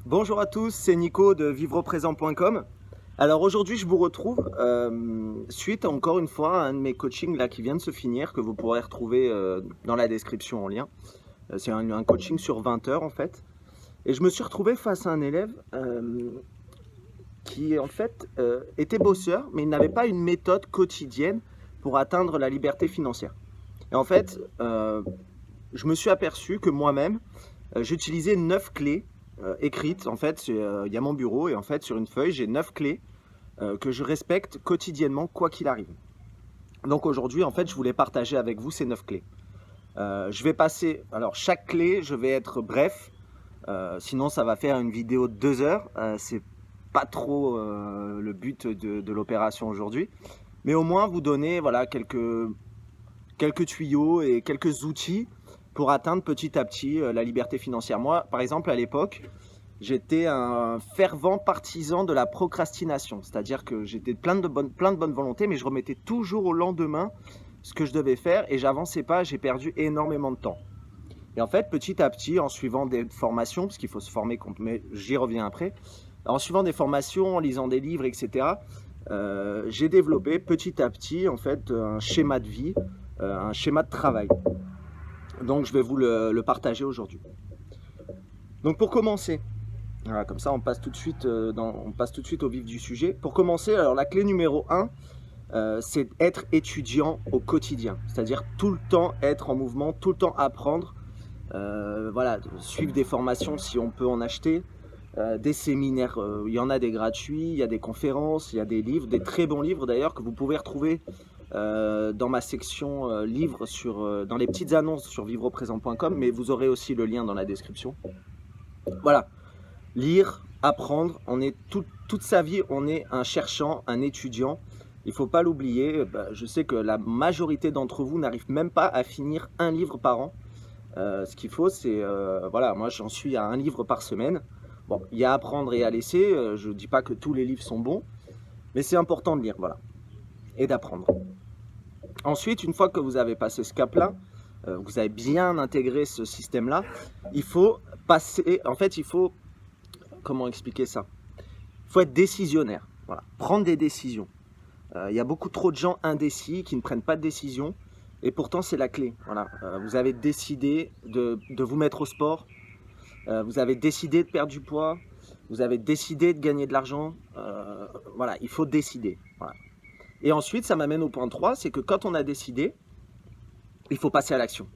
Bonjour à tous, c'est Nico de vivreauprésent.com. Alors aujourd'hui je vous retrouve suite encore une fois à un de mes coachings là, qui vient de se finir, que vous pourrez retrouver dans la description en lien. C'est un coaching sur 20 heures en fait. Et je me suis retrouvé face à un élève qui en fait était bosseur, mais il n'avait pas une méthode quotidienne pour atteindre la liberté financière. Et en fait, je me suis aperçu que moi-même, j'utilisais 9 clés écrites. En fait, il y a mon bureau et en fait, sur une feuille, j'ai 9 clés que je respecte quotidiennement, quoi qu'il arrive. Donc aujourd'hui, en fait, je voulais partager avec vous ces 9 clés. Je vais passer, alors chaque clé, je vais être bref, sinon ça va faire une vidéo de 2 heures. C'est pas trop le but de l'opération aujourd'hui, mais au moins vous donner voilà, quelques tuyaux et quelques outils pour atteindre petit à petit la liberté financière. Moi, par exemple, à l'époque, j'étais un fervent partisan de la procrastination, c'est-à-dire que j'étais plein de bonne volonté, mais je remettais toujours au lendemain ce que je devais faire et j'avançais pas, j'ai perdu énormément de temps. Et en fait, petit à petit, en suivant des formations, parce qu'il faut se former, mais j'y reviens après, en suivant des formations, en lisant des livres, etc., j'ai développé petit à petit en fait un schéma de vie, un schéma de travail. Donc je vais vous le partager aujourd'hui. Donc pour commencer, voilà, comme ça on passe tout de suite au vif du sujet. Pour commencer, alors la clé numéro 1, c'est être étudiant au quotidien. C'est-à-dire tout le temps être en mouvement, tout le temps apprendre. Voilà, suivre des formations si on peut en acheter. Des séminaires, il y en a des gratuits, il y a des conférences, il y a des livres, des très bons livres d'ailleurs que vous pouvez retrouver dans ma section livres dans les petites annonces sur vivreauprésent.com, mais vous aurez aussi le lien dans la description. Voilà, lire, apprendre, on est toute sa vie, on est un cherchant, un étudiant. Il ne faut pas l'oublier. Je sais que la majorité d'entre vous n'arrive même pas à finir un livre par an. Ce qu'il faut, c'est, voilà, moi j'en suis à un livre par semaine. Bon, il y a à apprendre et à laisser. Je ne dis pas que tous les livres sont bons, mais c'est important de lire, voilà, et d'apprendre. Ensuite, une fois que vous avez passé ce cap-là, vous avez bien intégré ce système-là, il faut passer, en fait, il faut, comment expliquer ça? Il faut être décisionnaire, voilà, prendre des décisions. Il y a beaucoup trop de gens indécis qui ne prennent pas de décision, et pourtant c'est la clé. Voilà, vous avez décidé de vous mettre au sport, vous avez décidé de perdre du poids, vous avez décidé de gagner de l'argent, voilà, il faut décider. Voilà. Et ensuite, ça m'amène au point 3, c'est que quand on a décidé, il faut passer à l'action.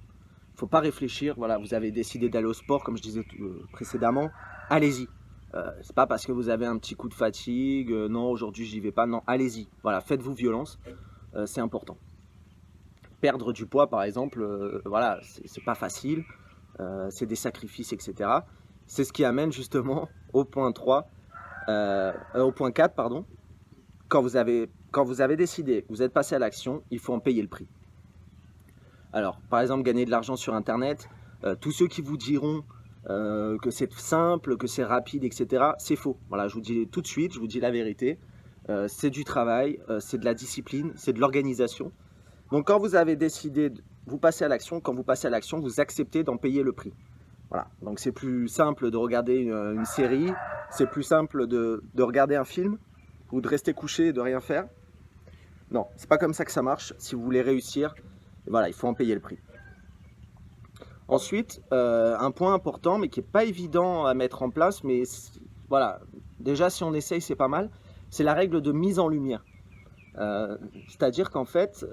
Il ne faut pas réfléchir, voilà, vous avez décidé d'aller au sport, comme je disais précédemment, allez-y. C'est pas parce que vous avez un petit coup de fatigue, non, aujourd'hui j'y vais pas, non, allez-y. Voilà, faites-vous violence, c'est important. Perdre du poids, par exemple, voilà, c'est pas facile, c'est des sacrifices, etc. C'est ce qui amène justement au point 3, au point 4, pardon. Quand vous avez décidé, vous êtes passé à l'action, il faut en payer le prix. Alors, par exemple, gagner de l'argent sur Internet, tous ceux qui vous diront que c'est simple, que c'est rapide, etc., c'est faux. Voilà, je vous dis tout de suite, je vous dis la vérité. C'est du travail, c'est de la discipline, c'est de l'organisation. Donc, quand vous avez décidé, vous passez à l'action. Quand vous passez à l'action, vous acceptez d'en payer le prix. Voilà, donc c'est plus simple de regarder une série, c'est plus simple de regarder un film ou de rester couché et de rien faire. Non, c'est pas comme ça que ça marche. Si vous voulez réussir, voilà, il faut en payer le prix. Ensuite, un point important, mais qui n'est pas évident à mettre en place, mais voilà, déjà si on essaye, c'est pas mal, c'est la règle de mise en lumière. C'est-à-dire qu'en fait,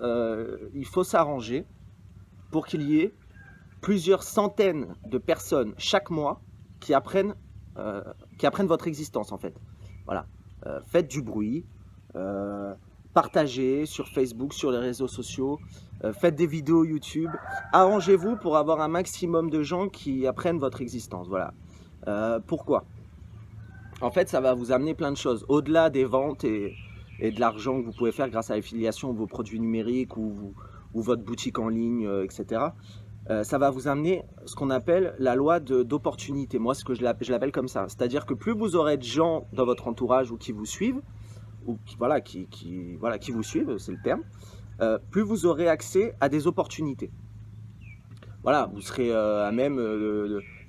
il faut s'arranger pour qu'il y ait plusieurs centaines de personnes chaque mois qui apprennent votre existence en fait. Voilà, faites du bruit, partagez sur Facebook, sur les réseaux sociaux, faites des vidéos YouTube, arrangez-vous pour avoir un maximum de gens qui apprennent votre existence. Voilà. Pourquoi? En fait, ça va vous amener plein de choses. Au-delà des ventes et de l'argent que vous pouvez faire grâce à l'affiliation de vos produits numériques ou votre boutique en ligne, etc. Ça va vous amener ce qu'on appelle la loi d'opportunité. Moi, ce que je l'appelle comme ça. C'est-à-dire que plus vous aurez de gens dans votre entourage ou qui vous suivent, ou qui vous suivent, c'est le terme, plus vous aurez accès à des opportunités. Voilà, vous serez à même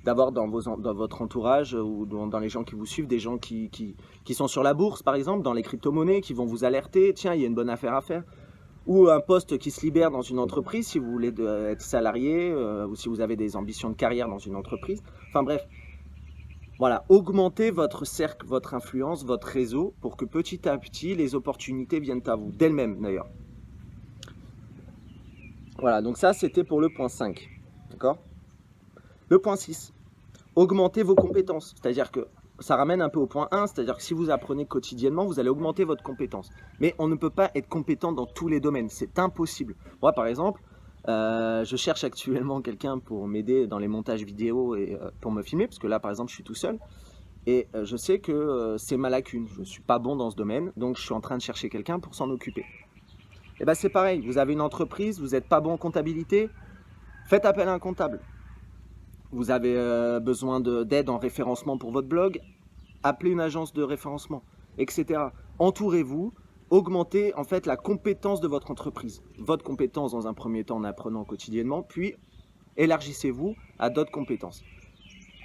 d'avoir dans votre entourage ou dans les gens qui vous suivent, des gens qui sont sur la bourse, par exemple, dans les crypto-monnaies, qui vont vous alerter, tiens, il y a une bonne affaire à faire. Ou un poste qui se libère dans une entreprise, si vous voulez être salarié, ou si vous avez des ambitions de carrière dans une entreprise. Enfin bref, voilà, augmentez votre cercle, votre influence, votre réseau, pour que petit à petit, les opportunités viennent à vous, d'elles-mêmes d'ailleurs. Voilà, donc ça, c'était pour le point 5. D'accord ? Le point 6, augmentez vos compétences. C'est-à-dire que ça ramène un peu au point 1, c'est-à-dire que si vous apprenez quotidiennement, vous allez augmenter votre compétence. Mais on ne peut pas être compétent dans tous les domaines, c'est impossible. Moi, par exemple, je cherche actuellement quelqu'un pour m'aider dans les montages vidéo et pour me filmer, parce que là, par exemple, je suis tout seul. Et je sais que c'est ma lacune, je ne suis pas bon dans ce domaine, donc je suis en train de chercher quelqu'un pour s'en occuper. Et bien c'est pareil, vous avez une entreprise, vous n'êtes pas bon en comptabilité, faites appel à un comptable. Vous avez besoin d'aide en référencement pour votre blog, appelez une agence de référencement, etc. Entourez-vous, augmentez en fait la compétence de votre entreprise. Votre compétence dans un premier temps en apprenant quotidiennement, puis élargissez-vous à d'autres compétences.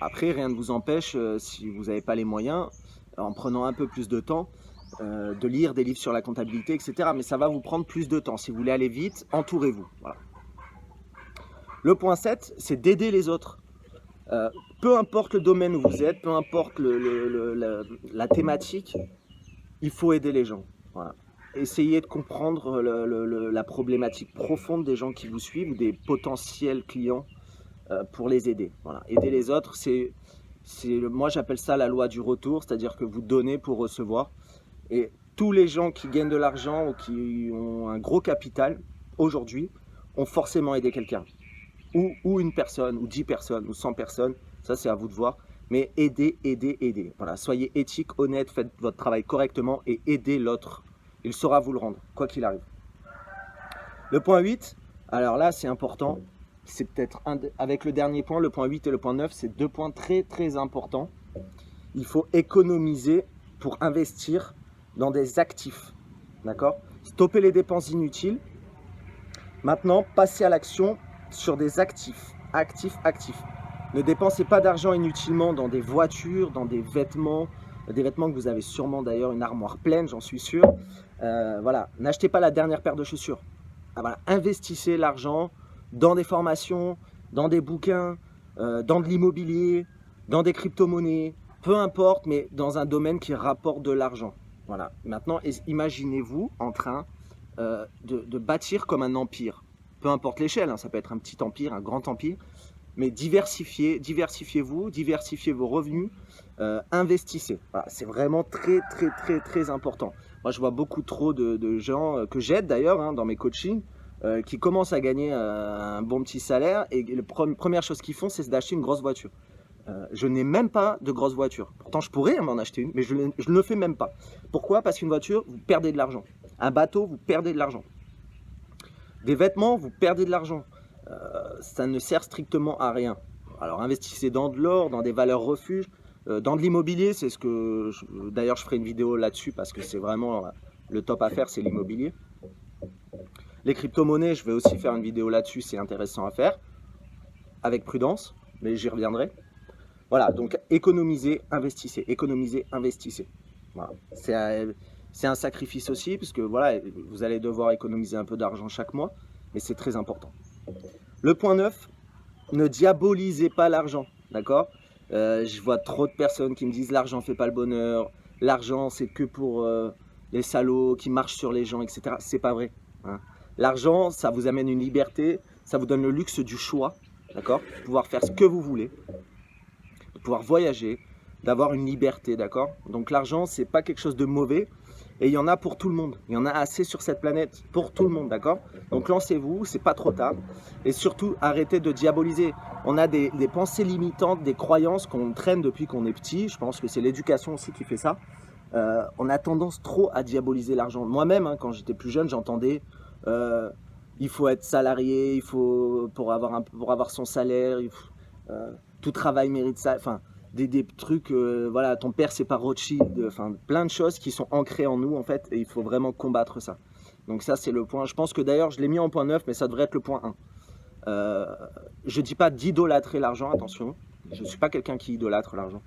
Après, rien ne vous empêche, si vous n'avez pas les moyens, en prenant un peu plus de temps, de lire des livres sur la comptabilité, etc. Mais ça va vous prendre plus de temps. Si vous voulez aller vite, entourez-vous. Voilà. Le point 7, c'est d'aider les autres. Peu importe le domaine où vous êtes, peu importe la thématique, il faut aider les gens. Voilà. Essayez de comprendre la problématique profonde des gens qui vous suivent ou des potentiels clients pour les aider. Voilà. Aider les autres, moi j'appelle ça la loi du retour, c'est-à-dire que vous donnez pour recevoir. Et tous les gens qui gagnent de l'argent ou qui ont un gros capital, aujourd'hui, ont forcément aidé quelqu'un. Ou une personne, ou 10 personnes, ou 100 personnes, ça c'est à vous de voir. Mais aidez, aidez, aidez. Voilà, soyez éthique, honnête, faites votre travail correctement et aidez l'autre. Il saura vous le rendre, quoi qu'il arrive. Le point 8, alors là c'est important, c'est peut-être avec le dernier point, le point 8 et le point 9, c'est deux points très très importants. Il faut économiser pour investir dans des actifs, d'accord ? Stopper les dépenses inutiles. Maintenant, passez à l'action sur des actifs. Actifs. Ne dépensez pas d'argent inutilement dans des voitures, dans des vêtements que vous avez sûrement d'ailleurs une armoire pleine, j'en suis sûr. Voilà, n'achetez pas la dernière paire de chaussures. Voilà. Investissez l'argent dans des formations, dans des bouquins, dans de l'immobilier, dans des crypto-monnaies, peu importe, mais dans un domaine qui rapporte de l'argent. Voilà. Maintenant, imaginez-vous en train de bâtir comme un empire. Peu importe l'échelle, hein, ça peut être un petit empire, un grand empire, mais diversifiez-vous, diversifiez vos revenus, investissez. Voilà, c'est vraiment très, très, très, très important. Moi, je vois beaucoup trop de gens que j'aide d'ailleurs hein, dans mes coachings, qui commencent à gagner un bon petit salaire et la première chose qu'ils font, c'est d'acheter une grosse voiture. Je n'ai même pas de grosse voiture. Pourtant, je pourrais m'en acheter une, mais je ne le fais même pas. Pourquoi ? Parce qu'une voiture, vous perdez de l'argent. Un bateau, vous perdez de l'argent. Des vêtements, vous perdez de l'argent. Ça ne sert strictement à rien. Alors, investissez dans de l'or, dans des valeurs refuges, dans de l'immobilier. C'est ce que... D'ailleurs, je ferai une vidéo là-dessus parce que c'est vraiment le top à faire, c'est l'immobilier. Les crypto-monnaies, je vais aussi faire une vidéo là-dessus, c'est intéressant à faire. Avec prudence, mais j'y reviendrai. Voilà, donc économisez, investissez, économisez, investissez. Voilà. C'est un sacrifice aussi, parce que voilà, vous allez devoir économiser un peu d'argent chaque mois, mais c'est très important. Le point 9, ne diabolisez pas l'argent, d'accord ? Je vois trop de personnes qui me disent l'argent ne fait pas le bonheur, l'argent c'est que pour les salauds qui marchent sur les gens, etc. C'est pas vrai. Hein. L'argent, ça vous amène une liberté, ça vous donne le luxe du choix, d'accord ? De pouvoir faire ce que vous voulez. De pouvoir voyager, d'avoir une liberté, d'accord ? Donc l'argent, c'est pas quelque chose de mauvais et il y en a pour tout le monde. Il y en a assez sur cette planète pour tout le monde, d'accord ? Donc lancez-vous, c'est pas trop tard et surtout arrêtez de diaboliser. On a des pensées limitantes, des croyances qu'on traîne depuis qu'on est petit. Je pense que c'est l'éducation aussi qui fait ça. On a tendance trop à diaboliser l'argent. Moi-même, hein, quand j'étais plus jeune, j'entendais il faut être salarié, il faut pour avoir son salaire, tout travail mérite ça. Enfin, des trucs, voilà, ton père c'est pas Rothschild, enfin plein de choses qui sont ancrées en nous en fait, et il faut vraiment combattre ça. Donc ça c'est le point. Je pense que d'ailleurs je l'ai mis en point 9, mais ça devrait être le point 1. Je dis pas d'idolâtrer l'argent, attention, Je ne suis pas quelqu'un qui idolâtre l'argent,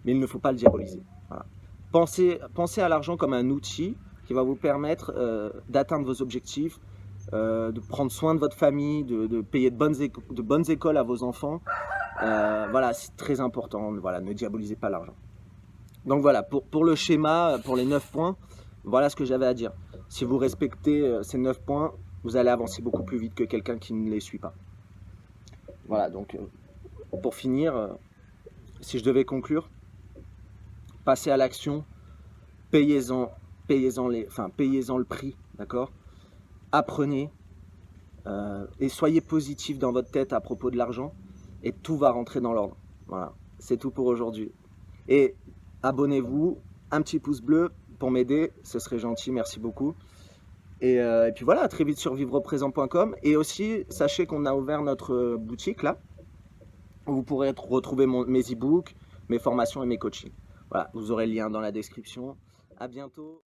mais il ne faut pas le diaboliser. Voilà. Pensez à l'argent comme un outil qui va vous permettre d'atteindre vos objectifs, de prendre soin de votre famille, de payer de bonnes écoles à vos enfants. Voilà, c'est très important. Voilà, ne diabolisez pas l'argent. Donc voilà, pour le schéma, pour les 9 points, voilà ce que j'avais à dire. Si vous respectez ces 9 points, vous allez avancer beaucoup plus vite que quelqu'un qui ne les suit pas. Voilà, donc pour finir, si je devais conclure, passez à l'action, payez-en le prix, d'accord? Apprenez et soyez positif dans votre tête à propos de l'argent et tout va rentrer dans l'ordre. Voilà, c'est tout pour aujourd'hui. Et abonnez-vous, un petit pouce bleu pour m'aider, ce serait gentil, merci beaucoup. Et puis voilà, à très vite sur vivreprésent.com. Et aussi, sachez qu'on a ouvert notre boutique là, où vous pourrez retrouver mes e-books, mes formations et mes coachings. Voilà, vous aurez le lien dans la description. À bientôt.